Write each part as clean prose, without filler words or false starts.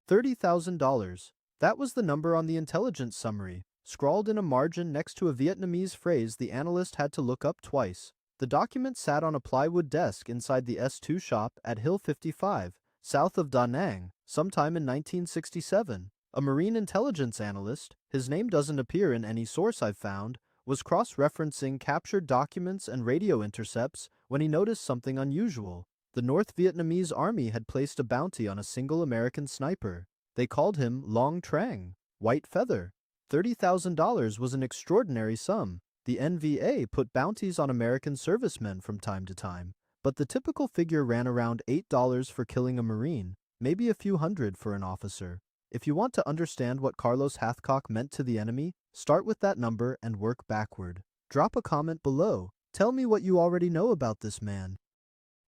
$30,000. That was the number on the intelligence summary, scrawled in a margin next to a Vietnamese phrase the analyst had to look up twice. The document sat on a plywood desk inside the S2 shop at Hill 55, south of Da Nang, sometime in 1967. A marine intelligence analyst, his name doesn't appear in any source I've found, was cross-referencing captured documents and radio intercepts when he noticed something unusual. The North Vietnamese army had placed a bounty on a single American sniper. They called him Long Trang, White Feather. $30,000 was an extraordinary sum. The NVA put bounties on American servicemen from time to time, but the typical figure ran around $8 for killing a Marine, maybe a few hundred for an officer. If you want to understand what Carlos Hathcock meant to the enemy, start with that number and work backward. Drop a comment below. Tell me what you already know about this man.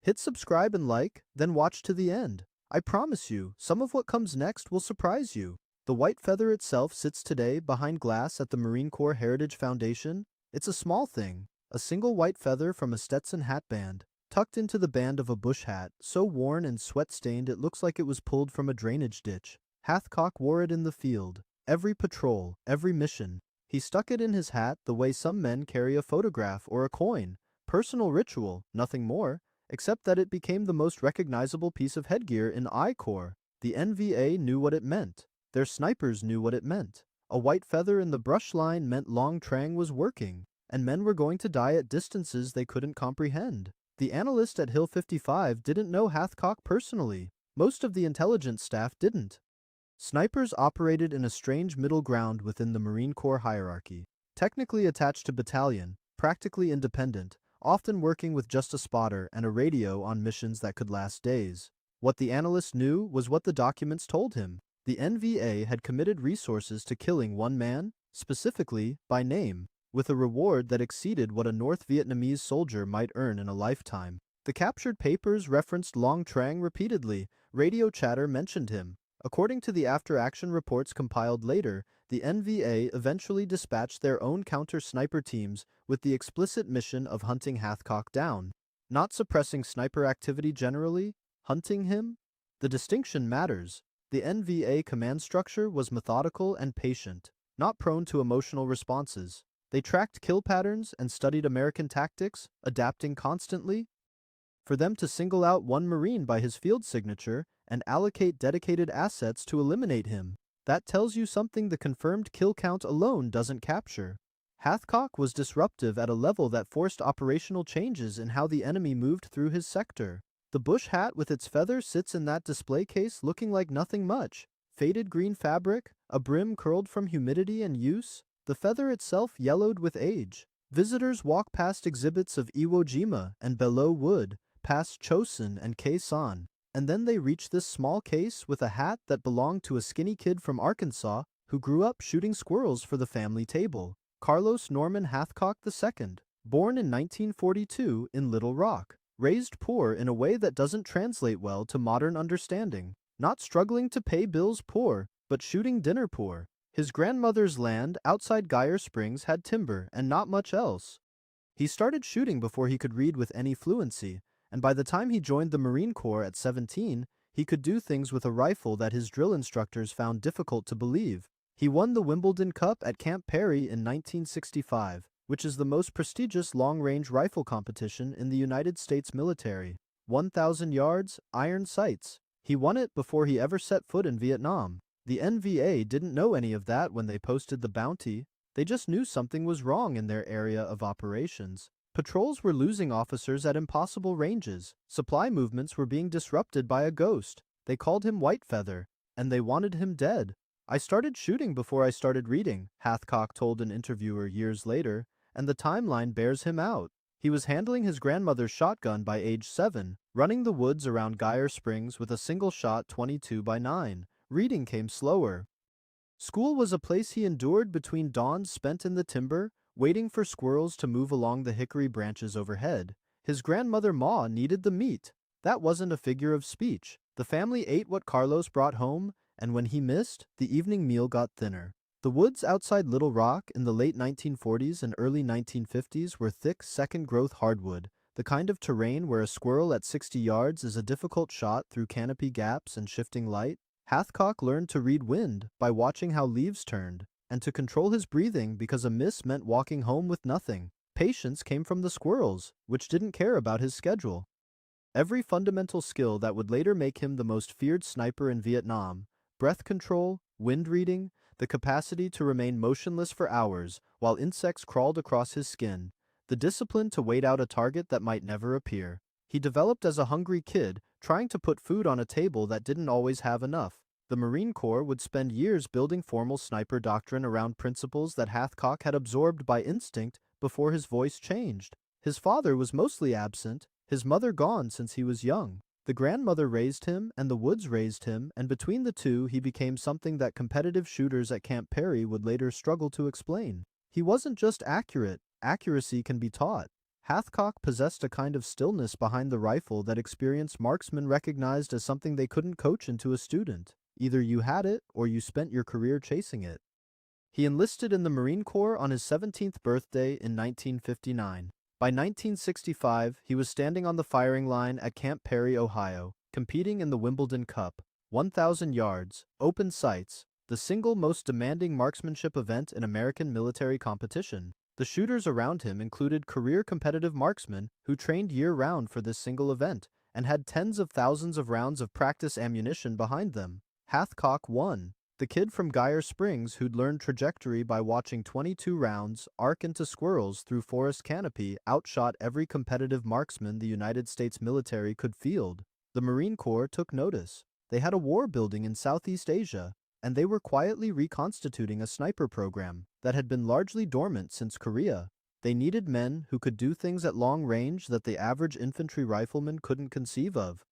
Hit subscribe and like, then watch to the end. I promise you, some of what comes next will surprise you. The White Feather itself sits today behind glass at the Marine Corps Heritage Foundation. It's a small thing, a single white feather from a Stetson hat band, tucked into the band of a bush hat, so worn and sweat-stained it looks like it was pulled from a drainage ditch. Hathcock wore it in the field, every patrol, every mission. He stuck it in his hat the way some men carry a photograph or a coin. Personal ritual, nothing more, except that it became the most recognizable piece of headgear in I Corps. The NVA knew what it meant. Their snipers knew what it meant. A white feather in the brush line meant Long Trang was working, and men were going to die at distances they couldn't comprehend. The analyst at Hill 55 didn't know Hathcock personally. Most of the intelligence staff didn't. Snipers operated in a strange middle ground within the Marine Corps hierarchy. Technically attached to battalion, practically independent, often working with just a spotter and a radio on missions that could last days. What the analyst knew was what the documents told him. The NVA had committed resources to killing one man, specifically, by name, with a reward that exceeded what a North Vietnamese soldier might earn in a lifetime. The captured papers referenced Long Trang repeatedly. Radio chatter mentioned him. According to the after-action reports compiled later, the NVA eventually dispatched their own counter-sniper teams with the explicit mission of hunting Hathcock down. Not suppressing sniper activity generally, hunting him? The distinction matters. The NVA command structure was methodical and patient, not prone to emotional responses. They tracked kill patterns and studied American tactics, adapting constantly. For them to single out one Marine by his field signature and allocate dedicated assets to eliminate him, that tells you something the confirmed kill count alone doesn't capture. Hathcock was disruptive at a level that forced operational changes in how the enemy moved through his sector. The bush hat with its feather sits in that display case looking like nothing much. Faded green fabric, a brim curled from humidity and use, the feather itself yellowed with age. Visitors walk past exhibits of Iwo Jima and Belleau Wood, past Chosin and Khe Sanh, and then they reach this small case with a hat that belonged to a skinny kid from Arkansas who grew up shooting squirrels for the family table. Carlos Norman Hathcock II, born in 1942 in Little Rock. Raised poor in a way that doesn't translate well to modern understanding. Not struggling to pay bills poor, but shooting dinner poor. His grandmother's land outside Geyer Springs had timber and not much else. He started shooting before he could read with any fluency, and by the time he joined the Marine Corps at 17, he could do things with a rifle that his drill instructors found difficult to believe. He won the Wimbledon Cup at Camp Perry in 1965. Which is the most prestigious long-range rifle competition in the United States military. 1,000 yards, iron sights. He won it before he ever set foot in Vietnam. The NVA didn't know any of that when they posted the bounty. They just knew something was wrong in their area of operations. Patrols were losing officers at impossible ranges. Supply movements were being disrupted by a ghost. They called him White Feather, and they wanted him dead. I started shooting before I started reading, Hathcock told an interviewer years later, and the timeline bears him out. He was handling his grandmother's shotgun by age 7, running the woods around Geyer Springs with a single-shot 22x9. Reading came slower. School was a place he endured between dawns spent in the timber, waiting for squirrels to move along the hickory branches overhead. His grandmother Ma needed the meat. That wasn't a figure of speech. The family ate what Carlos brought home, and when he missed, the evening meal got thinner. The woods outside Little Rock in the late 1940s and early 1950s were thick second-growth hardwood, the kind of terrain where a squirrel at 60 yards is a difficult shot through canopy gaps and shifting light. Hathcock learned to read wind by watching how leaves turned, and to control his breathing because a miss meant walking home with nothing. Patience came from the squirrels, which didn't care about his schedule. Every fundamental skill that would later make him the most feared sniper in Vietnam, breath control, wind reading, the capacity to remain motionless for hours while insects crawled across his skin, the discipline to wait out a target that might never appear. He developed as a hungry kid, trying to put food on a table that didn't always have enough. The Marine Corps would spend years building formal sniper doctrine around principles that Hathcock had absorbed by instinct before his voice changed. His father was mostly absent, his mother gone since he was young. The grandmother raised him and the woods raised him, and between the two he became something that competitive shooters at Camp Perry would later struggle to explain. He wasn't just accurate, accuracy can be taught. Hathcock possessed a kind of stillness behind the rifle that experienced marksmen recognized as something they couldn't coach into a student. Either you had it or you spent your career chasing it. He enlisted in the Marine Corps on his 17th birthday in 1959. By 1965, he was standing on the firing line at Camp Perry, Ohio, competing in the Wimbledon Cup, 1,000 yards, open sights, the single most demanding marksmanship event in American military competition. The shooters around him included career competitive marksmen who trained year-round for this single event and had tens of thousands of rounds of practice ammunition behind them. Hathcock won. The kid from Geyer Springs who'd learned trajectory by watching 22 rounds arc into squirrels through forest canopy outshot every competitive marksman the United States military could field. The Marine Corps took notice. They had a war building in Southeast Asia, and they were quietly reconstituting a sniper program that had been largely dormant since Korea. They needed men who could do things at long range that the average infantry rifleman couldn't conceive of.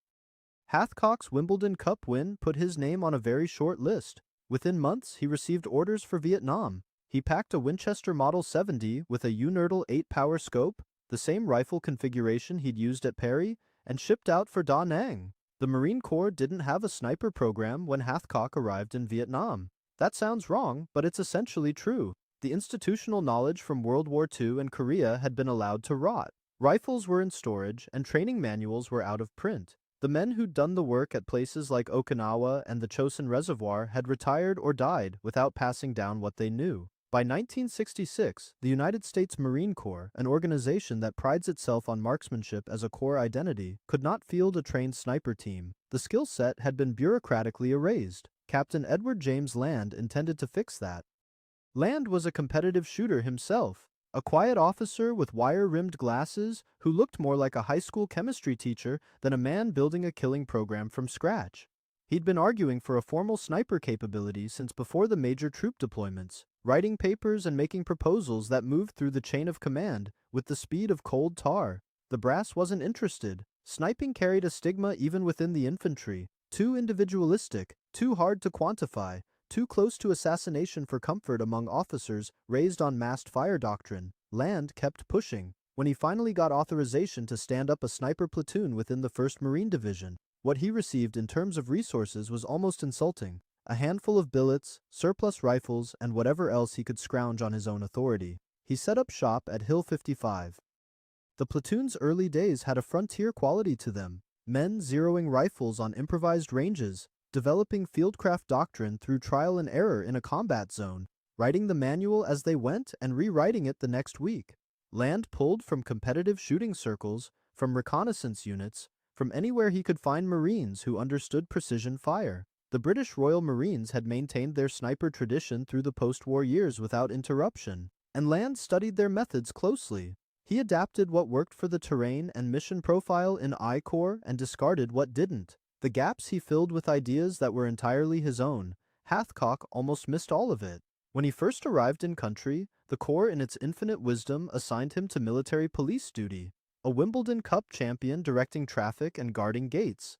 Hathcock's Wimbledon Cup win put his name on a very short list. Within months, he received orders for Vietnam. He packed a Winchester Model 70 with a Unerdal 8-power scope, the same rifle configuration he'd used at Perry, and shipped out for Da Nang. The Marine Corps didn't have a sniper program when Hathcock arrived in Vietnam. That sounds wrong, but it's essentially true. The institutional knowledge from World War II and Korea had been allowed to rot. Rifles were in storage, and training manuals were out of print. The men who'd done the work at places like Okinawa and the Chosin Reservoir had retired or died without passing down what they knew. By 1966, the United States Marine Corps, an organization that prides itself on marksmanship as a core identity, could not field a trained sniper team. The skill set had been bureaucratically erased. Captain Edward James Land intended to fix that. Land was a competitive shooter himself, a quiet officer with wire-rimmed glasses who looked more like a high school chemistry teacher than a man building a killing program from scratch. He'd been arguing for a formal sniper capability since before the major troop deployments, writing papers and making proposals that moved through the chain of command with the speed of cold tar. The brass wasn't interested. Sniping carried a stigma even within the infantry. Too individualistic, too hard to quantify, too close to assassination for comfort among officers raised on massed fire doctrine. Land kept pushing. When he finally got authorization to stand up a sniper platoon within the 1st Marine Division, what he received in terms of resources was almost insulting. A handful of billets, surplus rifles, and whatever else he could scrounge on his own authority. He set up shop at Hill 55. The platoon's early days had a frontier quality to them. Men zeroing rifles on improvised ranges, developing fieldcraft doctrine through trial and error in a combat zone, writing the manual as they went and rewriting it the next week. Land pulled from competitive shooting circles, from reconnaissance units, from anywhere he could find Marines who understood precision fire. The British Royal Marines had maintained their sniper tradition through the post-war years without interruption, and Land studied their methods closely. He adapted what worked for the terrain and mission profile in I Corps and discarded what didn't. The gaps he filled with ideas that were entirely his own. Hathcock almost missed all of it. When he first arrived in country, the Corps in its infinite wisdom assigned him to military police duty, a Wimbledon Cup champion directing traffic and guarding gates.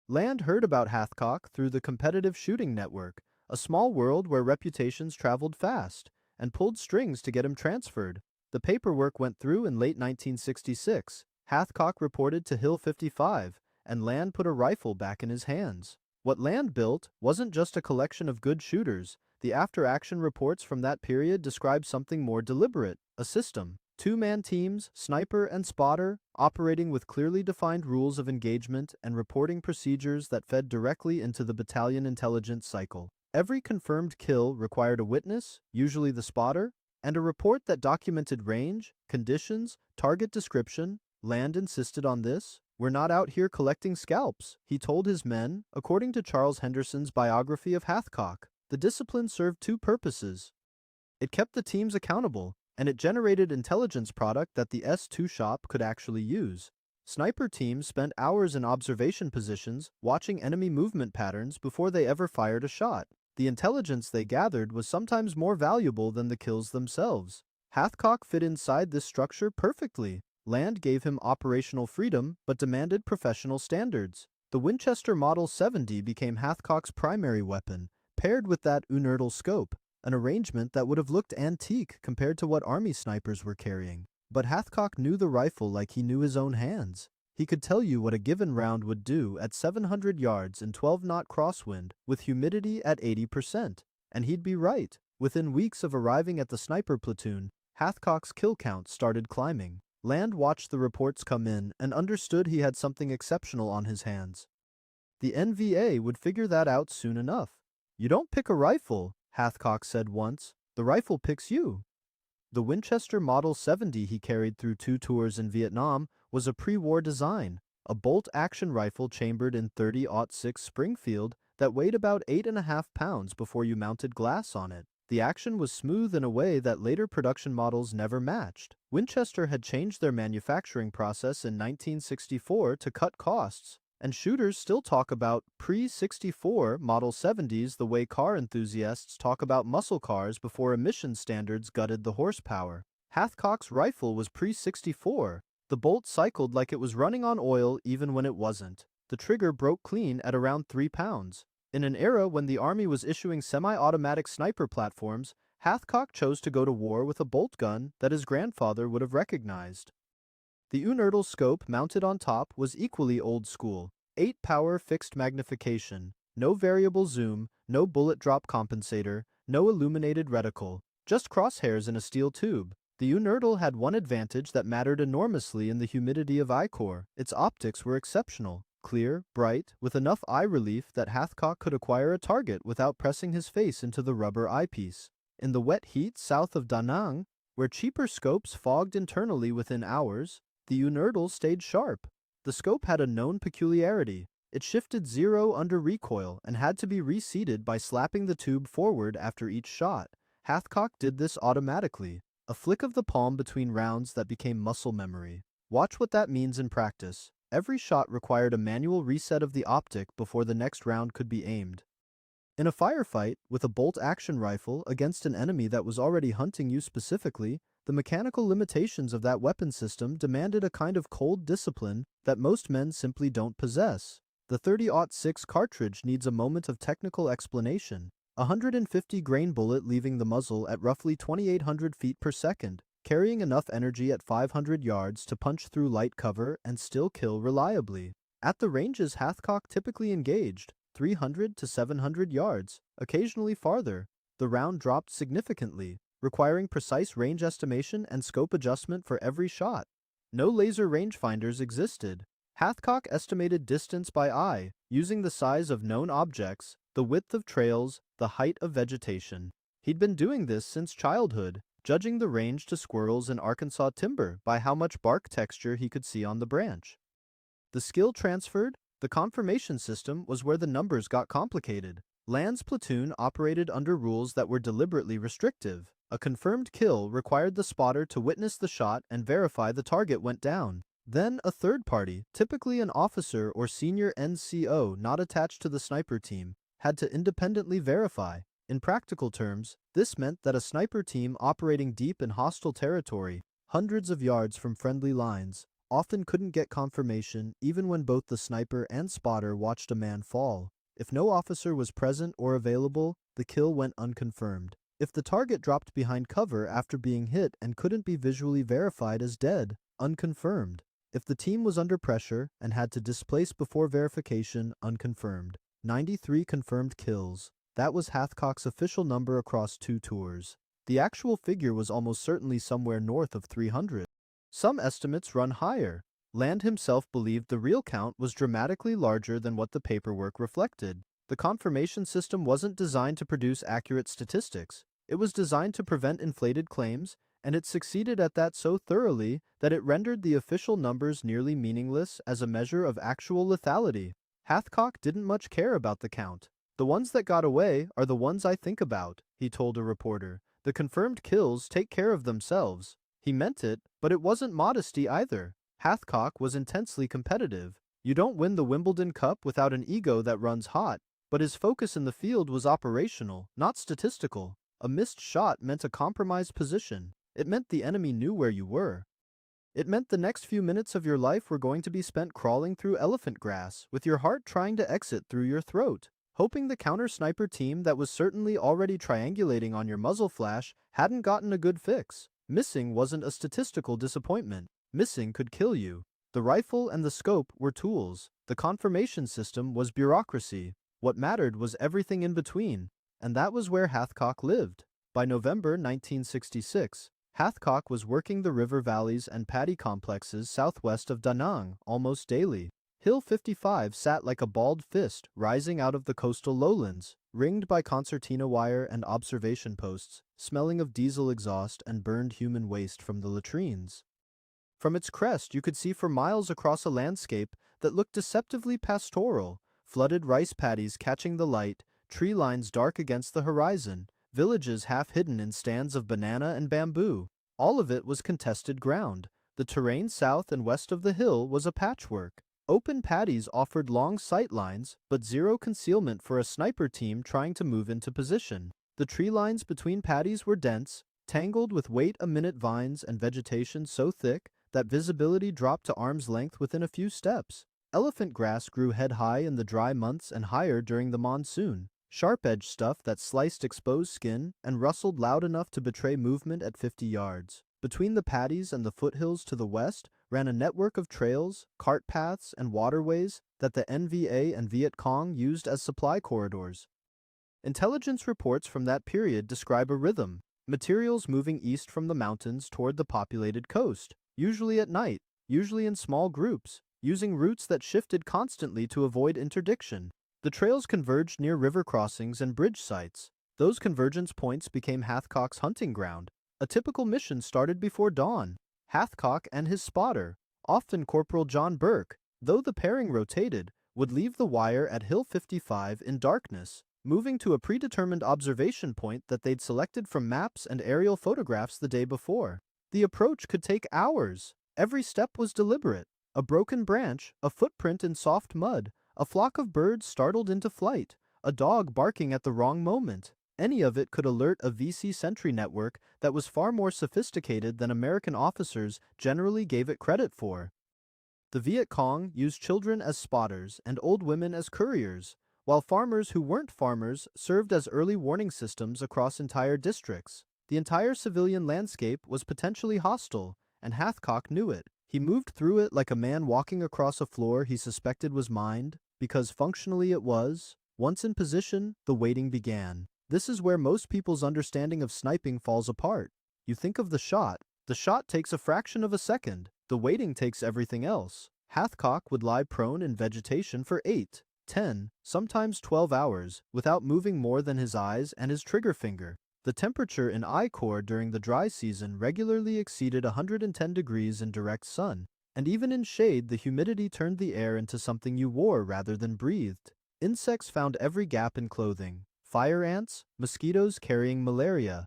Land heard about Hathcock through the competitive shooting network, a small world where reputations traveled fast, and pulled strings to get him transferred. The paperwork went through in late 1966. Hathcock reported to Hill 55, and Land put a rifle back in his hands. What Land built wasn't just a collection of good shooters. The after-action reports from that period describe something more deliberate, a system. Two-man teams, sniper and spotter, operating with clearly defined rules of engagement and reporting procedures that fed directly into the battalion intelligence cycle. Every confirmed kill required a witness, usually the spotter, and a report that documented range, conditions, target description. Land insisted on this. "We're not out here collecting scalps," he told his men, according to Charles Henderson's biography of Hathcock. The discipline served two purposes. It kept the teams accountable, and it generated intelligence product that the S2 shop could actually use. Sniper teams spent hours in observation positions, watching enemy movement patterns before they ever fired a shot. The intelligence they gathered was sometimes more valuable than the kills themselves. Hathcock fit inside this structure perfectly. Land gave him operational freedom, but demanded professional standards. The Winchester Model 70 became Hathcock's primary weapon, paired with that Unertl scope, an arrangement that would have looked antique compared to what army snipers were carrying. But Hathcock knew the rifle like he knew his own hands. He could tell you what a given round would do at 700 yards in 12-knot crosswind with humidity at 80%. And he'd be right. Within weeks of arriving at the sniper platoon, Hathcock's kill count started climbing. Land watched the reports come in and understood he had something exceptional on his hands. The NVA would figure that out soon enough. "You don't pick a rifle," Hathcock said once. "The rifle picks you." The Winchester Model 70 he carried through 2 tours in Vietnam was a pre-war design, a bolt-action rifle chambered in .30-06 Springfield that weighed about 8.5 pounds before you mounted glass on it. The action was smooth in a way that later production models never matched. Winchester had changed their manufacturing process in 1964 to cut costs, and shooters still talk about pre-64 Model 70s the way car enthusiasts talk about muscle cars before emission standards gutted the horsepower. Hathcock's rifle was pre-64. The bolt cycled like it was running on oil even when it wasn't. The trigger broke clean at around 3 pounds. In an era when the Army was issuing semi-automatic sniper platforms, Hathcock chose to go to war with a bolt gun that his grandfather would have recognized. The Unertl scope mounted on top was equally old school. 8-power fixed magnification, no variable zoom, no bullet drop compensator, no illuminated reticle, just crosshairs in a steel tube. The Unertl had one advantage that mattered enormously in the humidity of I-core. Its optics were exceptional. Clear, bright, with enough eye relief that Hathcock could acquire a target without pressing his face into the rubber eyepiece. In the wet heat south of Da Nang, where cheaper scopes fogged internally within hours, the Unertl stayed sharp. The scope had a known peculiarity. It shifted 0 under recoil and had to be reseated by slapping the tube forward after each shot. Hathcock did this automatically, a flick of the palm between rounds that became muscle memory. Watch what that means in practice. Every shot required a manual reset of the optic before the next round could be aimed. In a firefight, with a bolt-action rifle against an enemy that was already hunting you specifically, the mechanical limitations of that weapon system demanded a kind of cold discipline that most men simply don't possess. The .30-06 cartridge needs a moment of technical explanation. A 150-grain bullet leaving the muzzle at roughly 2,800 feet per second, carrying enough energy at 500 yards to punch through light cover and still kill reliably. At the ranges Hathcock typically engaged, 300 to 700 yards, occasionally farther, the round dropped significantly, requiring precise range estimation and scope adjustment for every shot. No laser rangefinders existed. Hathcock estimated distance by eye, using the size of known objects, the width of trails, the height of vegetation. He'd been doing this since childhood, judging the range to squirrels in Arkansas timber by how much bark texture he could see on the branch. The skill transferred. The confirmation system was where the numbers got complicated. Land's platoon operated under rules that were deliberately restrictive. A confirmed kill required the spotter to witness the shot and verify the target went down. Then a third party, typically an officer or senior NCO not attached to the sniper team, had to independently verify. In practical terms, this meant that a sniper team operating deep in hostile territory, hundreds of yards from friendly lines, often couldn't get confirmation even when both the sniper and spotter watched a man fall. If no officer was present or available, the kill went unconfirmed. If the target dropped behind cover after being hit and couldn't be visually verified as dead, unconfirmed. If the team was under pressure and had to displace before verification, unconfirmed. 93 confirmed kills. That was Hathcock's official number across 2 tours. The actual figure was almost certainly somewhere north of 300. Some estimates run higher. Land himself believed the real count was dramatically larger than what the paperwork reflected. The confirmation system wasn't designed to produce accurate statistics. It was designed to prevent inflated claims, and it succeeded at that so thoroughly that it rendered the official numbers nearly meaningless as a measure of actual lethality. Hathcock didn't much care about the count. "The ones that got away are the ones I think about," he told a reporter. "The confirmed kills take care of themselves." He meant it, but it wasn't modesty either. Hathcock was intensely competitive. You don't win the Wimbledon Cup without an ego that runs hot, but his focus in the field was operational, not statistical. A missed shot meant a compromised position. It meant the enemy knew where you were. It meant the next few minutes of your life were going to be spent crawling through elephant grass, with your heart trying to exit through your throat, hoping the counter-sniper team that was certainly already triangulating on your muzzle flash hadn't gotten a good fix. Missing wasn't a statistical disappointment. Missing could kill you. The rifle and the scope were tools. The confirmation system was bureaucracy. What mattered was everything in between, and that was where Hathcock lived. By November 1966, Hathcock was working the river valleys and paddy complexes southwest of Da Nang almost daily. Hill 55 sat like a balled fist rising out of the coastal lowlands, ringed by concertina wire and observation posts, smelling of diesel exhaust and burned human waste from the latrines. From its crest you could see for miles across a landscape that looked deceptively pastoral, flooded rice paddies catching the light, tree lines dark against the horizon, villages half hidden in stands of banana and bamboo. All of it was contested ground. The terrain south and west of the hill was a patchwork. Open paddies offered long sight lines, but zero concealment for a sniper team trying to move into position. The tree lines between paddies were dense, tangled with wait-a-minute vines and vegetation so thick that visibility dropped to arm's length within a few steps. Elephant grass grew head-high in the dry months and higher during the monsoon. Sharp-edged stuff that sliced exposed skin and rustled loud enough to betray movement at 50 yards. Between the paddies and the foothills to the west ran a network of trails, cart paths, and waterways that the NVA and Viet Cong used as supply corridors. Intelligence reports from that period describe a rhythm, materials moving east from the mountains toward the populated coast, usually at night, usually in small groups, using routes that shifted constantly to avoid interdiction. The trails converged near river crossings and bridge sites. Those convergence points became Hathcock's hunting ground. A typical mission started before dawn. Hathcock and his spotter, often Corporal John Burke, though the pairing rotated, would leave the wire at Hill 55 in darkness, moving to a predetermined observation point that they'd selected from maps and aerial photographs the day before. The approach could take hours. Every step was deliberate. A broken branch, a footprint in soft mud, a flock of birds startled into flight, a dog barking at the wrong moment. Any of it could alert a VC sentry network that was far more sophisticated than American officers generally gave it credit for. The Viet Cong used children as spotters and old women as couriers, while farmers who weren't farmers served as early warning systems across entire districts. The entire civilian landscape was potentially hostile, and Hathcock knew it. He moved through it like a man walking across a floor he suspected was mined, because functionally it was. Once in position, the waiting began. This is where most people's understanding of sniping falls apart. You think of the shot. The shot takes a fraction of a second. The waiting takes everything else. Hathcock would lie prone in vegetation for 8, 10, sometimes 12 hours, without moving more than his eyes and his trigger finger. The temperature in I-Corps during the dry season regularly exceeded 110 degrees in direct sun, and even in shade the humidity turned the air into something you wore rather than breathed. Insects found every gap in clothing. Fire ants, mosquitoes carrying malaria.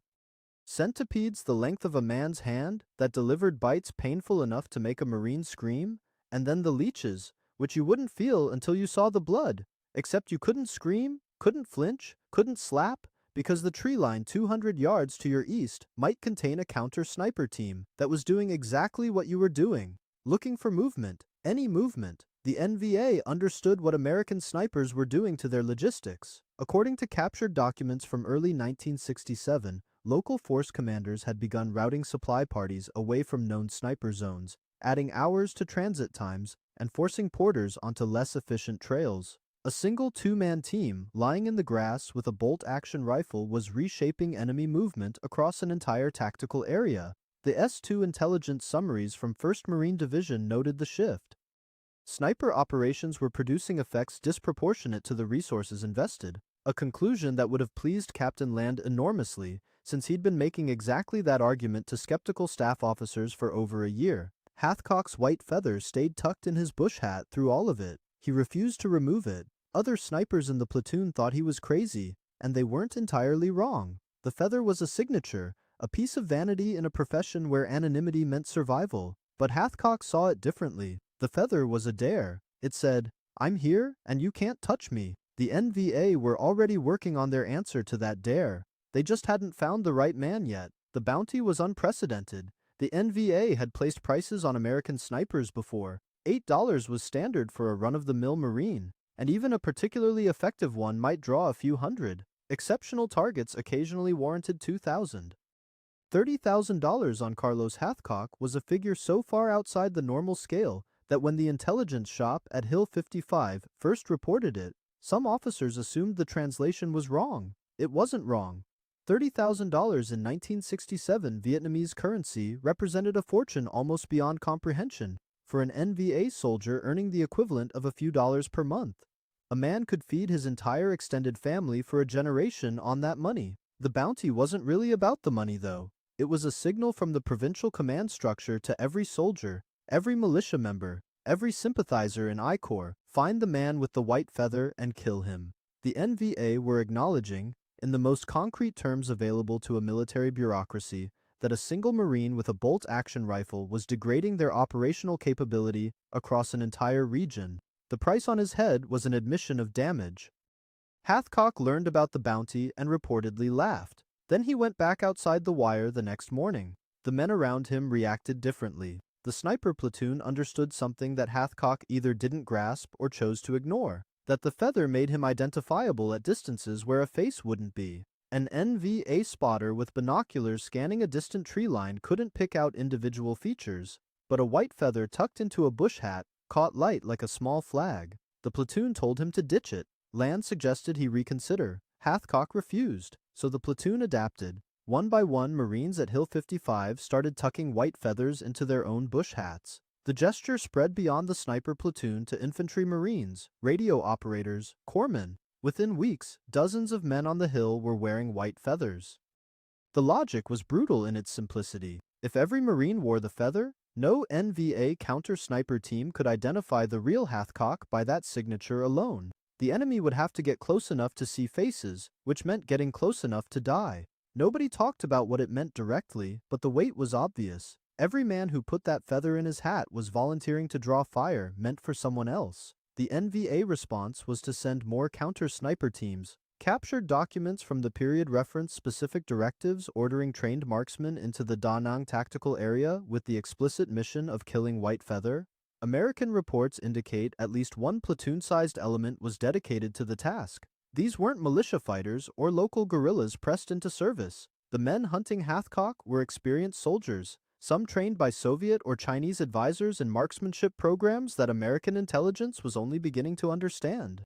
Centipedes the length of a man's hand that delivered bites painful enough to make a Marine scream, and then the leeches, which you wouldn't feel until you saw the blood, except you couldn't scream, couldn't flinch, couldn't slap, because the tree line 200 yards to your east might contain a counter-sniper team that was doing exactly what you were doing, looking for movement, any movement. The NVA understood what American snipers were doing to their logistics. According to captured documents from early 1967, local force commanders had begun routing supply parties away from known sniper zones, adding hours to transit times and forcing porters onto less efficient trails. A single two-man team, lying in the grass with a bolt-action rifle, was reshaping enemy movement across an entire tactical area. The S-2 intelligence summaries from 1st Marine Division noted the shift. Sniper operations were producing effects disproportionate to the resources invested, a conclusion that would have pleased Captain Land enormously, since he'd been making exactly that argument to skeptical staff officers for over a year. Hathcock's white feather stayed tucked in his bush hat through all of it. He refused to remove it. Other snipers in the platoon thought he was crazy, and they weren't entirely wrong. The feather was a signature, a piece of vanity in a profession where anonymity meant survival. But Hathcock saw it differently. The feather was a dare. It said, "I'm here, and you can't touch me." The NVA were already working on their answer to that dare. They just hadn't found the right man yet. The bounty was unprecedented. The NVA had placed prices on American snipers before. $8 was standard for a run-of-the-mill Marine, and even a particularly effective one might draw a few hundred. Exceptional targets occasionally warranted $2,000. $30,000 on Carlos Hathcock was a figure so far outside the normal scale that when the intelligence shop at Hill 55 first reported it, some officers assumed the translation was wrong. It wasn't wrong. $30,000 in 1967 Vietnamese currency represented a fortune almost beyond comprehension for an NVA soldier earning the equivalent of a few dollars per month. A man could feed his entire extended family for a generation on that money. The bounty wasn't really about the money, though. It was a signal from the provincial command structure to every soldier, every militia member, every sympathizer in I Corps: find the man with the white feather and kill him. The NVA were acknowledging, in the most concrete terms available to a military bureaucracy, that a single Marine with a bolt-action rifle was degrading their operational capability across an entire region. The price on his head was an admission of damage. Hathcock learned about the bounty and reportedly laughed. Then he went back outside the wire the next morning. The men around him reacted differently. The sniper platoon understood something that Hathcock either didn't grasp or chose to ignore: that the feather made him identifiable at distances where a face wouldn't be. An NVA spotter with binoculars scanning a distant tree line couldn't pick out individual features, but a white feather tucked into a bush hat caught light like a small flag. The platoon told him to ditch it. Land suggested he reconsider. Hathcock refused, so the platoon adapted. One by one, Marines at Hill 55 started tucking white feathers into their own bush hats. The gesture spread beyond the sniper platoon to infantry Marines, radio operators, corpsmen. Within weeks, dozens of men on the hill were wearing white feathers. The logic was brutal in its simplicity. If every Marine wore the feather, no NVA counter-sniper team could identify the real Hathcock by that signature alone. The enemy would have to get close enough to see faces, which meant getting close enough to die. Nobody talked about what it meant directly, but the weight was obvious. Every man who put that feather in his hat was volunteering to draw fire meant for someone else. The NVA response was to send more counter-sniper teams. Captured documents from the period reference specific directives ordering trained marksmen into the Da Nang tactical area with the explicit mission of killing white feather. American reports indicate at least one platoon-sized element was dedicated to the task. These weren't militia fighters or local guerrillas pressed into service. The men hunting Hathcock were experienced soldiers, some trained by Soviet or Chinese advisors in marksmanship programs that American intelligence was only beginning to understand.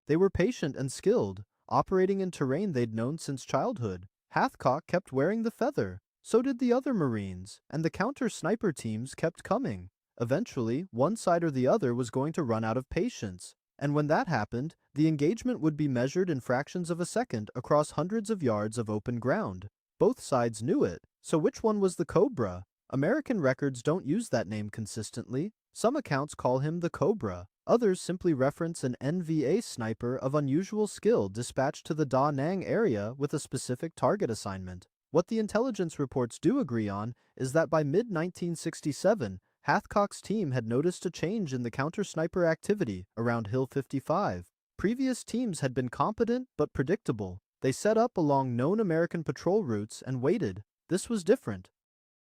They were patient and skilled, operating in terrain they'd known since childhood. Hathcock kept wearing the feather. So did the other Marines, and the counter-sniper teams kept coming. Eventually, one side or the other was going to run out of patience. And when that happened, the engagement would be measured in fractions of a second across hundreds of yards of open ground. Both sides knew it. So which one was the Cobra? American records don't use that name consistently. Some accounts call him the Cobra. Others simply reference an NVA sniper of unusual skill dispatched to the Da Nang area with a specific target assignment. What the intelligence reports do agree on is that by mid-1967, Hathcock's team had noticed a change in the counter-sniper activity around Hill 55. Previous teams had been competent but predictable. They set up along known American patrol routes and waited. This was different.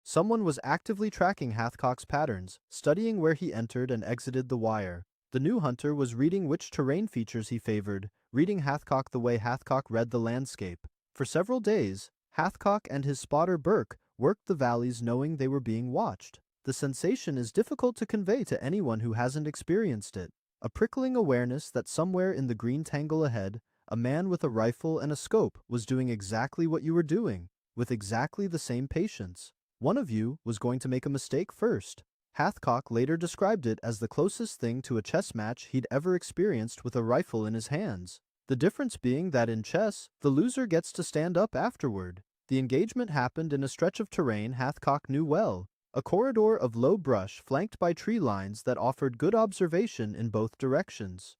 Someone was actively tracking Hathcock's patterns, studying where he entered and exited the wire. The new hunter was reading which terrain features he favored, reading Hathcock the way Hathcock read the landscape. For several days, Hathcock and his spotter Burke worked the valleys knowing they were being watched. The sensation is difficult to convey to anyone who hasn't experienced it. A prickling awareness that somewhere in the green tangle ahead, a man with a rifle and a scope was doing exactly what you were doing, with exactly the same patience. One of you was going to make a mistake first. Hathcock later described it as the closest thing to a chess match he'd ever experienced with a rifle in his hands. The difference being that in chess, the loser gets to stand up afterward. The engagement happened in a stretch of terrain Hathcock knew well, a corridor of low brush flanked by tree lines that offered good observation in both directions.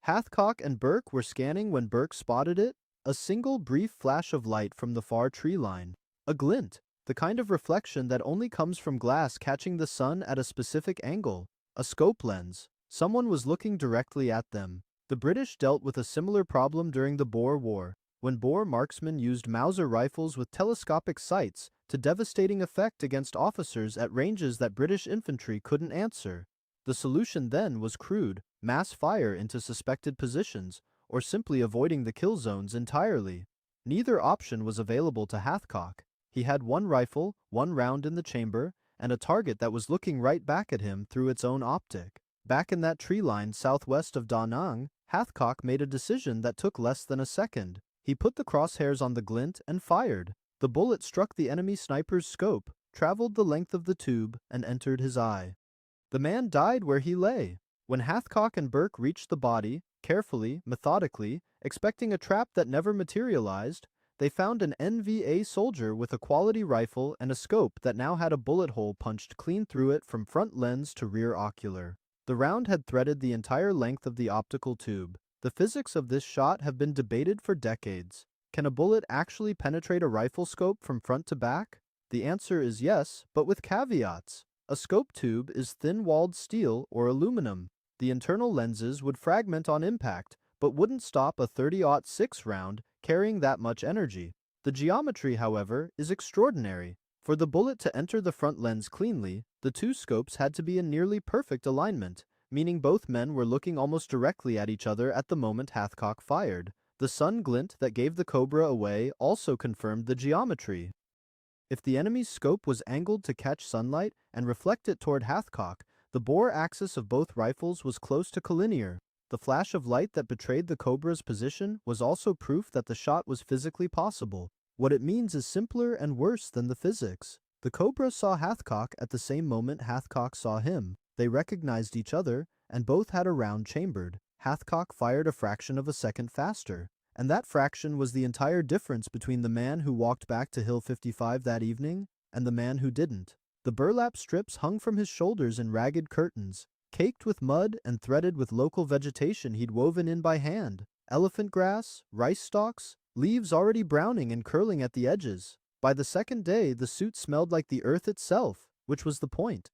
Hathcock and Burke were scanning when Burke spotted it, a single brief flash of light from the far tree line. A glint, the kind of reflection that only comes from glass catching the sun at a specific angle. A scope lens. Someone was looking directly at them. The British dealt with a similar problem during the Boer War, when Boer marksmen used Mauser rifles with telescopic sights to devastating effect against officers at ranges that British infantry couldn't answer. The solution then was crude, mass fire into suspected positions, or simply avoiding the kill zones entirely. Neither option was available to Hathcock. He had one rifle, one round in the chamber, and a target that was looking right back at him through its own optic. Back in that tree line southwest of Da Nang, Hathcock made a decision that took less than a second. He put the crosshairs on the glint and fired. The bullet struck the enemy sniper's scope, traveled the length of the tube, and entered his eye. The man died where he lay. When Hathcock and Burke reached the body, carefully, methodically, expecting a trap that never materialized, they found an NVA soldier with a quality rifle and a scope that now had a bullet hole punched clean through it from front lens to rear ocular. The round had threaded the entire length of the optical tube. The physics of this shot have been debated for decades. Can a bullet actually penetrate a rifle scope from front to back? The answer is yes, but with caveats. A scope tube is thin-walled steel or aluminum. The internal lenses would fragment on impact, but wouldn't stop a .30-06 round carrying that much energy. The geometry, however, is extraordinary. For the bullet to enter the front lens cleanly, the two scopes had to be in nearly perfect alignment, meaning both men were looking almost directly at each other at the moment Hathcock fired. The sun glint that gave the Cobra away also confirmed the geometry. If the enemy's scope was angled to catch sunlight and reflect it toward Hathcock, the bore axis of both rifles was close to collinear. The flash of light that betrayed the Cobra's position was also proof that the shot was physically possible. What it means is simpler and worse than the physics. The Cobra saw Hathcock at the same moment Hathcock saw him. They recognized each other, and both had a round chambered. Hathcock fired a fraction of a second faster. And that fraction was the entire difference between the man who walked back to Hill 55 that evening and the man who didn't. The burlap strips hung from his shoulders in ragged curtains, caked with mud and threaded with local vegetation he'd woven in by hand. Elephant grass, rice stalks, leaves already browning and curling at the edges. By the second day, the suit smelled like the earth itself, which was the point.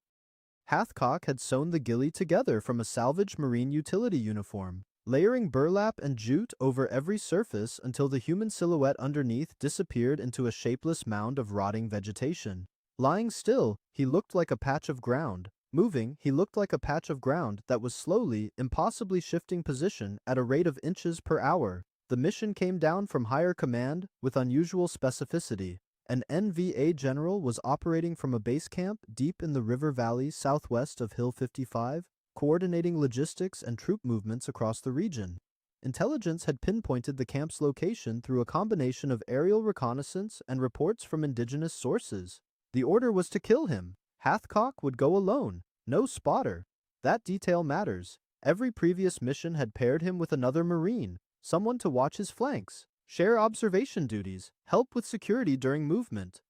Hathcock had sewn the ghillie together from a salvaged marine utility uniform, layering burlap and jute over every surface until the human silhouette underneath disappeared into a shapeless mound of rotting vegetation. Lying still, he looked like a patch of ground. Moving, he looked like a patch of ground that was slowly, impossibly shifting position at a rate of inches per hour. The mission came down from higher command with unusual specificity. An NVA general was operating from a base camp deep in the river valley southwest of Hill 55, coordinating logistics and troop movements across the region. Intelligence had pinpointed the camp's location through a combination of aerial reconnaissance and reports from indigenous sources. The order was to kill him. Hathcock would go alone, no spotter. That detail matters. Every previous mission had paired him with another Marine, someone to watch his flanks, share observation duties, help with security during movement.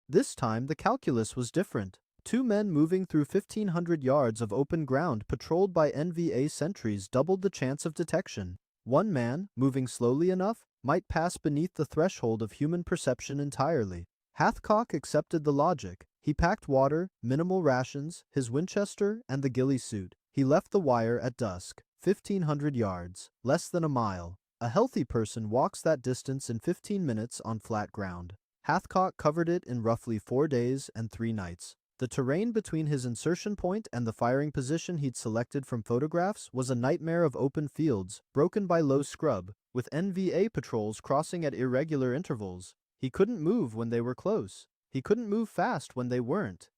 This time, the calculus was different. Two men moving through 1,500 yards of open ground patrolled by NVA sentries doubled the chance of detection. One man, moving slowly enough, might pass beneath the threshold of human perception entirely. Hathcock accepted the logic. He packed water, minimal rations, his Winchester, and the ghillie suit. He left the wire at dusk, 1,500 yards, less than a mile. A healthy person walks that distance in 15 minutes on flat ground. Hathcock covered it in roughly 4 days and 3 nights. The terrain between his insertion point and the firing position he'd selected from photographs was a nightmare of open fields, broken by low scrub, with NVA patrols crossing at irregular intervals. He couldn't move when they were close. He couldn't move fast when they weren't.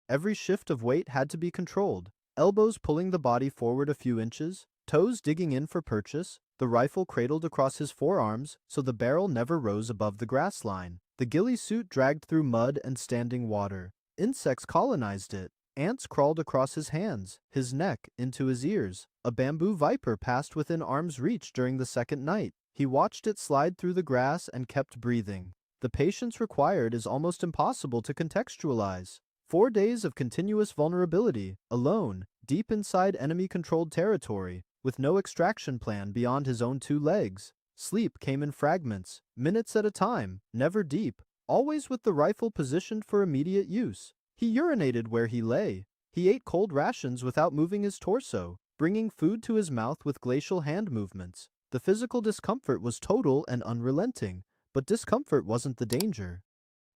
Every shift of weight had to be controlled. elbows pulling the body forward a few inches, toes digging in for purchase, the rifle cradled across his forearms so the barrel never rose above the grass line. The ghillie suit dragged through mud and standing water. Insects colonized it. Ants crawled across his hands, his neck, into his ears. A bamboo viper passed within arm's reach during the second night. He watched it slide through the grass and kept breathing. The patience required is almost impossible to contextualize. 4 days of continuous vulnerability, alone, deep inside enemy-controlled territory, with no extraction plan beyond his own 2 legs. Sleep came in fragments, minutes at a time, never deep, always with the rifle positioned for immediate use. He urinated where he lay. He ate cold rations without moving his torso, bringing food to his mouth with glacial hand movements. The physical discomfort was total and unrelenting, but discomfort wasn't the danger.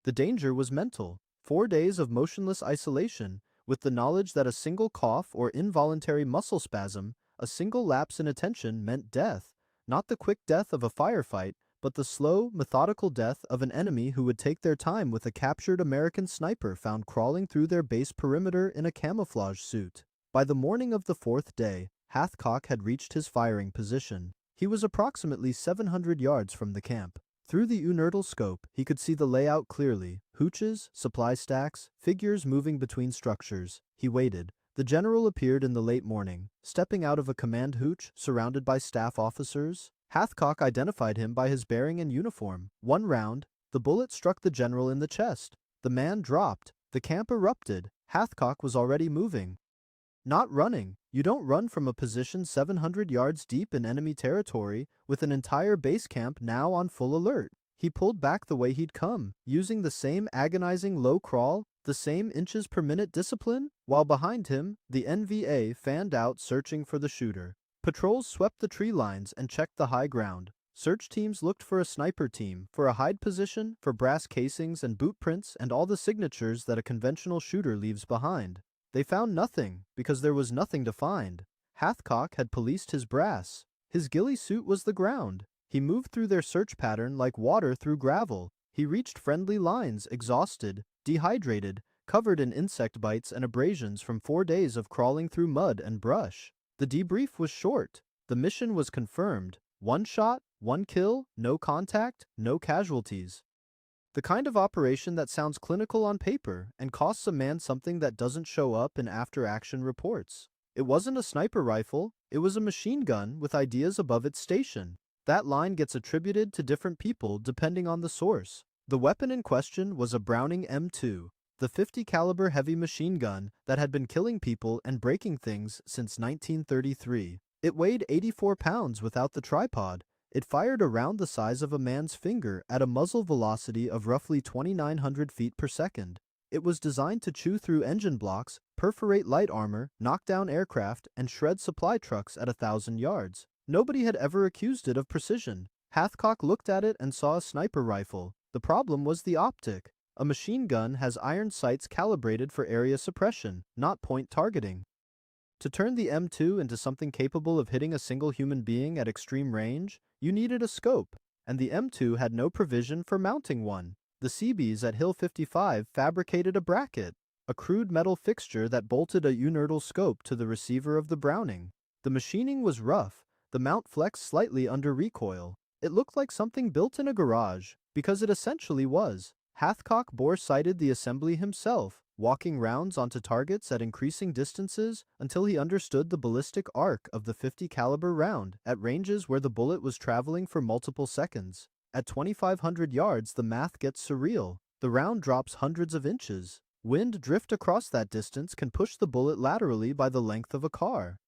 The danger was mental. 4 days of motionless isolation, with the knowledge that a single cough or involuntary muscle spasm, a single lapse in attention meant death, not the quick death of a firefight, but the slow, methodical death of an enemy who would take their time with a captured American sniper found crawling through their base perimeter in a camouflage suit. By the morning of the 4th day, Hathcock had reached his firing position. He was approximately 700 yards from the camp. Through the inertal scope, he could see the layout clearly. Hooches, supply stacks, figures moving between structures. He waited. The general appeared in the late morning, stepping out of a command hooch surrounded by staff officers. Hathcock identified him by his bearing and uniform. 1 round, the bullet struck the general in the chest. The man dropped. The camp erupted. Hathcock was already moving. Not running. You don't run from a position 700 yards deep in enemy territory with an entire base camp now on full alert. He pulled back the way he'd come, using the same agonizing low crawl, the same inches per minute discipline, while behind him, the NVA fanned out searching for the shooter. Patrols swept the tree lines and checked the high ground. Search teams looked for a sniper team, for a hide position, for brass casings and boot prints and all the signatures that a conventional shooter leaves behind. They found nothing, because there was nothing to find. Hathcock had policed his brass. His ghillie suit was the ground. He moved through their search pattern like water through gravel. He reached friendly lines, exhausted, dehydrated, covered in insect bites and abrasions from 4 days of crawling through mud and brush. The debrief was short. The mission was confirmed. 1 shot, 1 kill, no contact, no casualties. The kind of operation that sounds clinical on paper and costs a man something that doesn't show up in after-action reports. It wasn't a sniper rifle, it was a machine gun with ideas above its station. That line gets attributed to different people depending on the source. The weapon in question was a Browning M2, the 50 caliber heavy machine gun that had been killing people and breaking things since 1933. It weighed 84 pounds without the tripod. It fired around the size of a man's finger at a muzzle velocity of roughly 2,900 feet per second. It was designed to chew through engine blocks, perforate light armor, knock down aircraft, and shred supply trucks at 1,000 yards. Nobody had ever accused it of precision. Hathcock looked at it and saw a sniper rifle. The problem was the optic. A machine gun has iron sights calibrated for area suppression, not point targeting. To turn the M2 into something capable of hitting a single human being at extreme range, you needed a scope, and the M2 had no provision for mounting one. The Seabees at Hill 55 fabricated a bracket, a crude metal fixture that bolted a inertal scope to the receiver of the Browning. The machining was rough, the mount flexed slightly under recoil. It looked like something built in a garage, because it essentially was. Hathcock bore-sighted the assembly himself, walking rounds onto targets at increasing distances until he understood the ballistic arc of the 50 caliber round at ranges where the bullet was traveling for multiple seconds. At 2,500 yards, the math gets surreal. The round drops hundreds of inches. Wind drift across that distance can push the bullet laterally by the length of a car.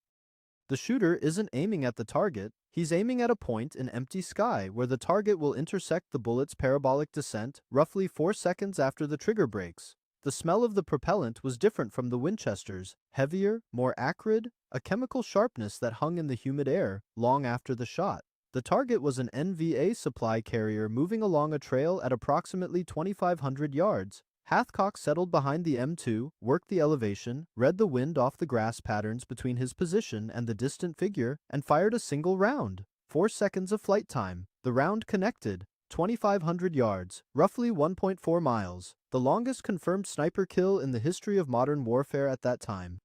The shooter isn't aiming at the target, he's aiming at a point in empty sky where the target will intersect the bullet's parabolic descent roughly 4 seconds after the trigger breaks. The smell of the propellant was different from the Winchesters, heavier, more acrid, a chemical sharpness that hung in the humid air long after the shot. The target was an NVA supply carrier moving along a trail at approximately 2,500 yards. Hathcock settled behind the M2, worked the elevation, read the wind off the grass patterns between his position and the distant figure, and fired a single round. 4 seconds of flight time. The round connected. 2,500 yards, roughly 1.4 miles, the longest confirmed sniper kill in the history of modern warfare at that time.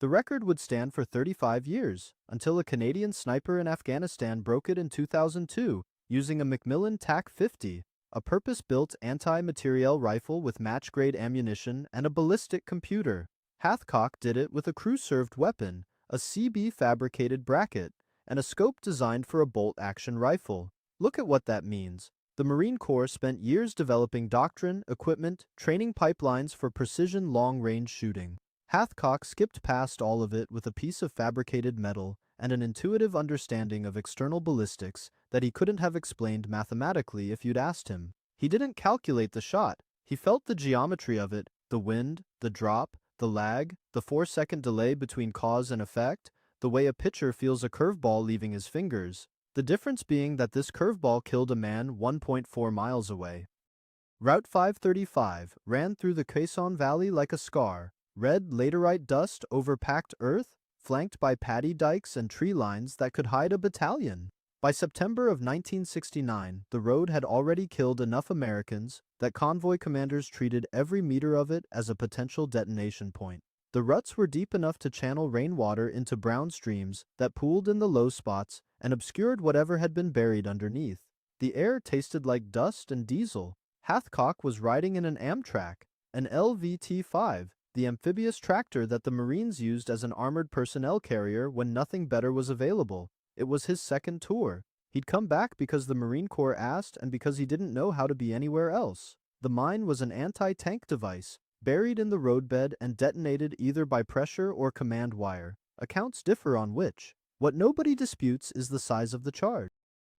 The record would stand for 35 years, until a Canadian sniper in Afghanistan broke it in 2002 using a Macmillan TAC-50, a purpose-built anti-materiel rifle with match-grade ammunition and a ballistic computer. Hathcock did it with a crew-served weapon, a CB-fabricated bracket, and a scope designed for a bolt-action rifle. Look at what that means. The Marine Corps spent years developing doctrine, equipment, training pipelines for precision long-range shooting. Hathcock skipped past all of it with a piece of fabricated metal and an intuitive understanding of external ballistics that he couldn't have explained mathematically if you'd asked him. He didn't calculate the shot. He felt the geometry of it, the wind, the drop, the lag, the 4-second delay between cause and effect, the way a pitcher feels a curveball leaving his fingers. The difference being that this curveball killed a man 1.4 miles away. Route 535 ran through the Quezon Valley like a scar, red laterite dust over packed earth, flanked by paddy dikes and tree lines that could hide a battalion. By September of 1969, the road had already killed enough Americans that convoy commanders treated every meter of it as a potential detonation point. The ruts were deep enough to channel rainwater into brown streams that pooled in the low spots and obscured whatever had been buried underneath. The air tasted like dust and diesel. Hathcock was riding in an Amtrak, an LVT-5, the amphibious tractor that the Marines used as an armored personnel carrier when nothing better was available. It was his second tour. He'd come back because the Marine Corps asked and because he didn't know how to be anywhere else. The mine was an anti-tank device, buried in the roadbed and detonated either by pressure or command wire. Accounts differ on which. What nobody disputes is the size of the charge.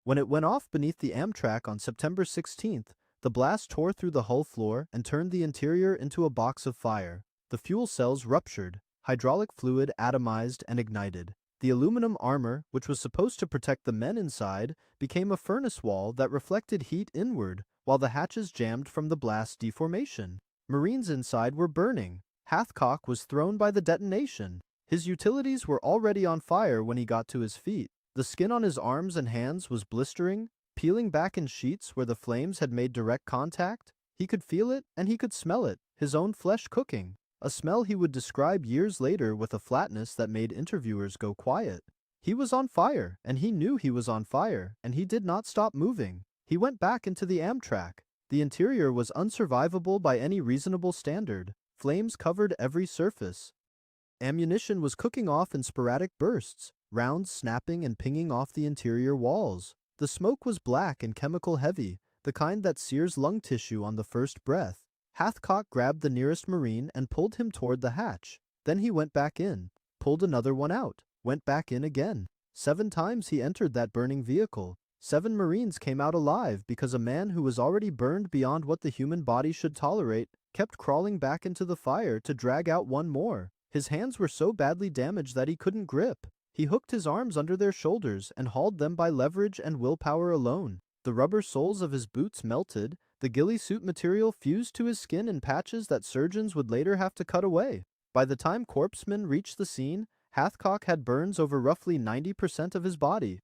When it went off beneath the Amtrak on September 16th, the blast tore through the hull floor and turned the interior into a box of fire. The fuel cells ruptured, hydraulic fluid atomized and ignited. The aluminum armor, which was supposed to protect the men inside, became a furnace wall that reflected heat inward, while the hatches jammed from the blast deformation. Marines inside were burning. Hathcock was thrown by the detonation. His utilities were already on fire when he got to his feet. The skin on his arms and hands was blistering, peeling back in sheets where the flames had made direct contact. He could feel it and he could smell it, his own flesh cooking. A smell he would describe years later with a flatness that made interviewers go quiet. He was on fire, and he knew he was on fire, and he did not stop moving. He went back into the Amtrak. The interior was unsurvivable by any reasonable standard. Flames covered every surface. Ammunition was cooking off in sporadic bursts, rounds snapping and pinging off the interior walls. The smoke was black and chemical heavy, the kind that sears lung tissue on the first breath. Hathcock grabbed the nearest Marine and pulled him toward the hatch. Then he went back in, pulled another one out, went back in again. 7 times he entered that burning vehicle. 7 Marines came out alive because a man who was already burned beyond what the human body should tolerate kept crawling back into the fire to drag out one more. His hands were so badly damaged that he couldn't grip. He hooked his arms under their shoulders and hauled them by leverage and willpower alone. The rubber soles of his boots melted. The ghillie suit material fused to his skin in patches that surgeons would later have to cut away. By the time corpsmen reached the scene, Hathcock had burns over roughly 90% of his body.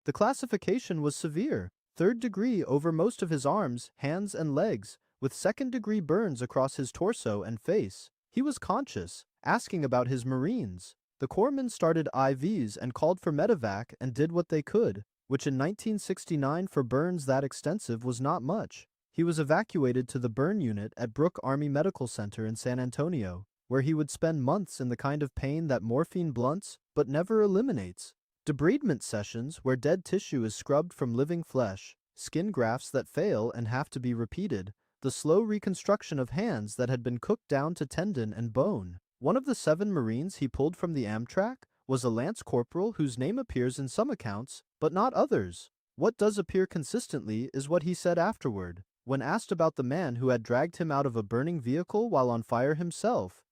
The classification was severe, 3rd degree over most of his arms, hands, and legs, with 2nd degree burns across his torso and face. He was conscious, asking about his Marines. The corpsmen started IVs and called for medevac and did what they could, which in 1969 for burns that extensive was not much. He was evacuated to the burn unit at Brooke Army Medical Center in San Antonio, where he would spend months in the kind of pain that morphine blunts but never eliminates. Debridement sessions where dead tissue is scrubbed from living flesh, skin grafts that fail and have to be repeated, the slow reconstruction of hands that had been cooked down to tendon and bone. One of the 7 Marines he pulled from the Amtrak was a lance corporal whose name appears in some accounts, but not others. What does appear consistently is what he said afterward, when asked about the man who had dragged him out of a burning vehicle while on fire himself.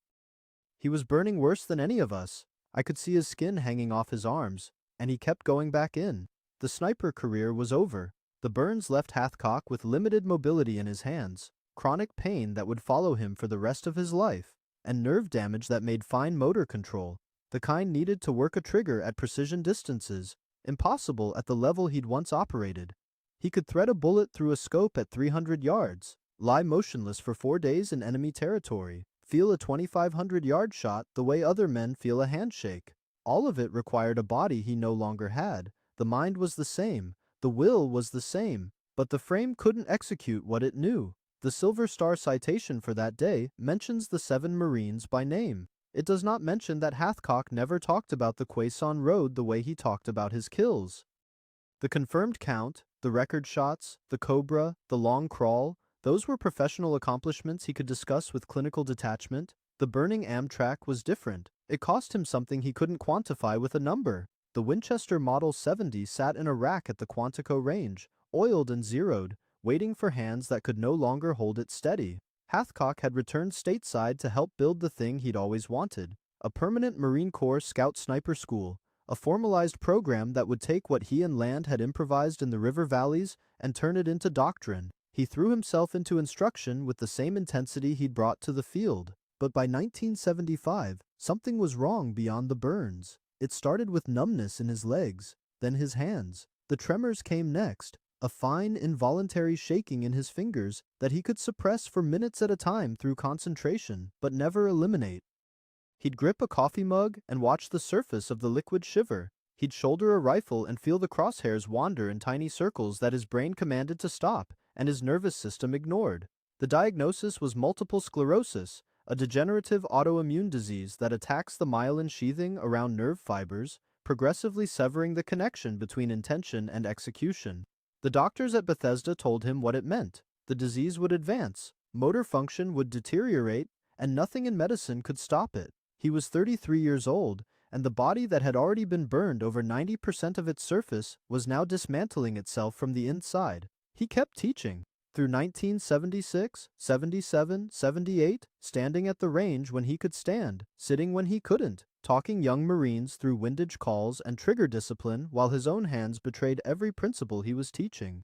He was burning worse than any of us. I could see his skin hanging off his arms, and he kept going back in. The sniper career was over. The burns left Hathcock with limited mobility in his hands, chronic pain that would follow him for the rest of his life, and nerve damage that made fine motor control, the kind needed to work a trigger at precision distances, impossible at the level he'd once operated. He could thread a bullet through a scope at 300 yards, lie motionless for 4 days in enemy territory, feel a 2,500-yard shot the way other men feel a handshake. All of it required a body he no longer had. The mind was the same, the will was the same, but the frame couldn't execute what it knew. The Silver Star citation for that day mentions the 7 Marines by name. It does not mention that Hathcock never talked about the Khe Sanh Road the way he talked about his kills. The confirmed count, the record shots, the Cobra, the long crawl, those were professional accomplishments he could discuss with clinical detachment. The burning Amtrak was different. It cost him something he couldn't quantify with a number. The Winchester Model 70 sat in a rack at the Quantico range, oiled and zeroed, waiting for hands that could no longer hold it steady. Hathcock had returned stateside to help build the thing he'd always wanted, a permanent Marine Corps Scout Sniper School, a formalized program that would take what he and Land had improvised in the river valleys and turn it into doctrine. He threw himself into instruction with the same intensity he'd brought to the field. But by 1975, something was wrong beyond the burns. It started with numbness in his legs, then his hands. The tremors came next, a fine, involuntary shaking in his fingers that he could suppress for minutes at a time through concentration, but never eliminate. He'd grip a coffee mug and watch the surface of the liquid shiver. He'd shoulder a rifle and feel the crosshairs wander in tiny circles that his brain commanded to stop and his nervous system ignored. The diagnosis was multiple sclerosis, a degenerative autoimmune disease that attacks the myelin sheathing around nerve fibers, progressively severing the connection between intention and execution. The doctors at Bethesda told him what it meant. The disease would advance, motor function would deteriorate, and nothing in medicine could stop it. He was 33 years old, and the body that had already been burned over 90% of its surface was now dismantling itself from the inside. He kept teaching. Through 1976, 77, 78, standing at the range when he could stand, sitting when he couldn't, talking young Marines through windage calls and trigger discipline while his own hands betrayed every principle he was teaching.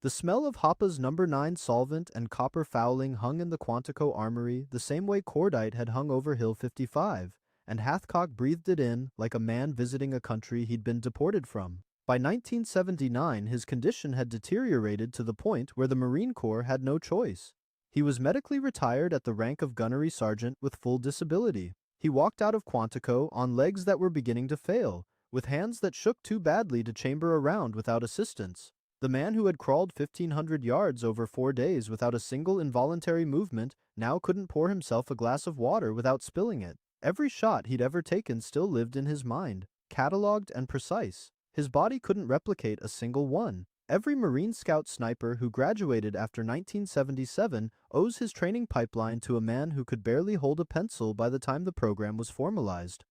The smell of Hoppa's No. 9 solvent and copper fouling hung in the Quantico armory the same way cordite had hung over Hill 55, and Hathcock breathed it in like a man visiting a country he'd been deported from. By 1979, his condition had deteriorated to the point where the Marine Corps had no choice. He was medically retired at the rank of gunnery sergeant with full disability. He walked out of Quantico on legs that were beginning to fail, with hands that shook too badly to chamber around without assistance. The man who had crawled 1,500 yards over 4 days without a single involuntary movement now couldn't pour himself a glass of water without spilling it. Every shot he'd ever taken still lived in his mind, catalogued and precise. His body couldn't replicate a single one. Every Marine Scout sniper who graduated after 1977 owes his training pipeline to a man who could barely hold a pencil by the time the program was formalized.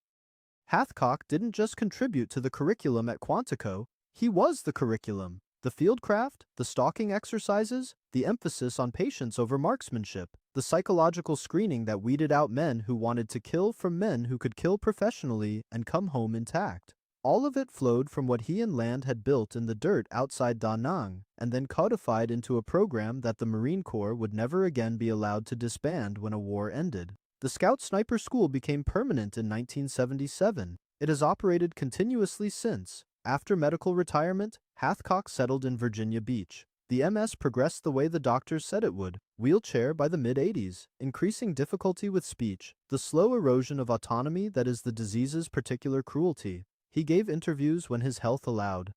Hathcock didn't just contribute to the curriculum at Quantico, he was the curriculum. The fieldcraft, the stalking exercises, the emphasis on patience over marksmanship, the psychological screening that weeded out men who wanted to kill from men who could kill professionally and come home intact. All of it flowed from what he and Land had built in the dirt outside Da Nang, and then codified into a program that the Marine Corps would never again be allowed to disband when a war ended. The Scout Sniper School became permanent in 1977. It has operated continuously since. After medical retirement, Hathcock settled in Virginia Beach. The MS progressed the way the doctors said it would, wheelchair by the mid-80s, increasing difficulty with speech, the slow erosion of autonomy that is the disease's particular cruelty. He gave interviews when his health allowed.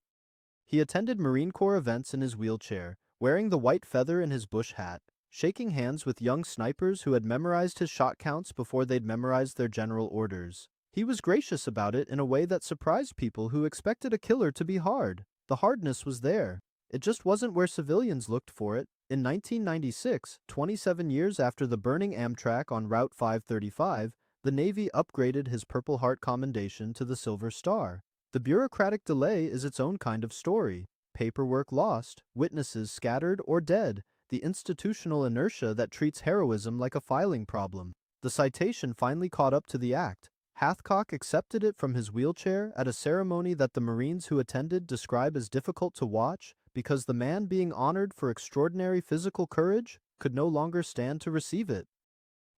He attended Marine Corps events in his wheelchair, wearing the white feather in his bush hat, shaking hands with young snipers who had memorized his shot counts before they'd memorized their general orders. He was gracious about it in a way that surprised people who expected a killer to be hard. The hardness was there. It just wasn't where civilians looked for it. In 1996, 27 years after the burning Amtrak on Route 535, the Navy upgraded his Purple Heart Commendation to the Silver Star. The bureaucratic delay is its own kind of story. Paperwork lost, witnesses scattered or dead, the institutional inertia that treats heroism like a filing problem. The citation finally caught up to the act. Hathcock accepted it from his wheelchair at a ceremony that the Marines who attended describe as difficult to watch because the man being honored for extraordinary physical courage could no longer stand to receive it.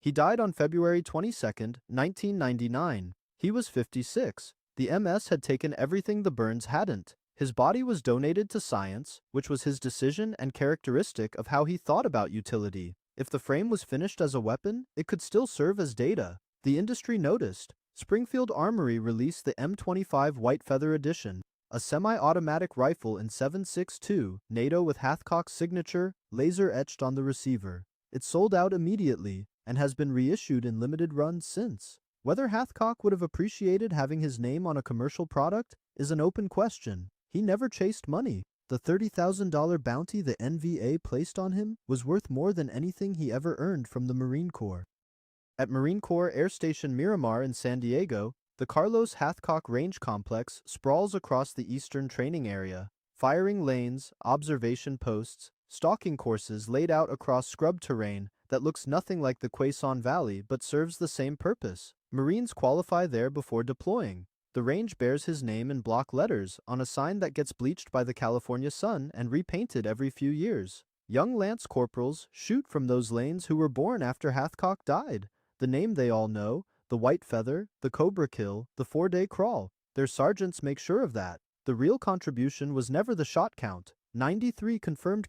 He died on February 22, 1999. He was 56. The MS had taken everything the burns hadn't. His body was donated to science, which was his decision and characteristic of how he thought about utility. If the frame was finished as a weapon, it could still serve as data. The industry noticed. Springfield Armory released the M25 White Feather Edition, a semi-automatic rifle in 7.62 NATO with Hathcock's signature laser-etched on the receiver. It sold out immediately and has been reissued in limited runs since. Whether Hathcock would have appreciated having his name on a commercial product is an open question. He never chased money. The $30,000 bounty the NVA placed on him was worth more than anything he ever earned from the Marine Corps. At Marine Corps Air Station Miramar in San Diego, the Carlos Hathcock Range Complex sprawls across the eastern training area. Firing lanes, observation posts, stalking courses laid out across scrub terrain that looks nothing like the Quezon Valley but serves the same purpose. Marines qualify there before deploying. The range bears his name in block letters on a sign that gets bleached by the California sun and repainted every few years. Young lance corporals shoot from those lanes who were born after Hathcock died. The name they all know, the White Feather, the Cobra Kill, the 4-day crawl. Their sergeants make sure of that. The real contribution was never the shot count. 93 confirmed kills.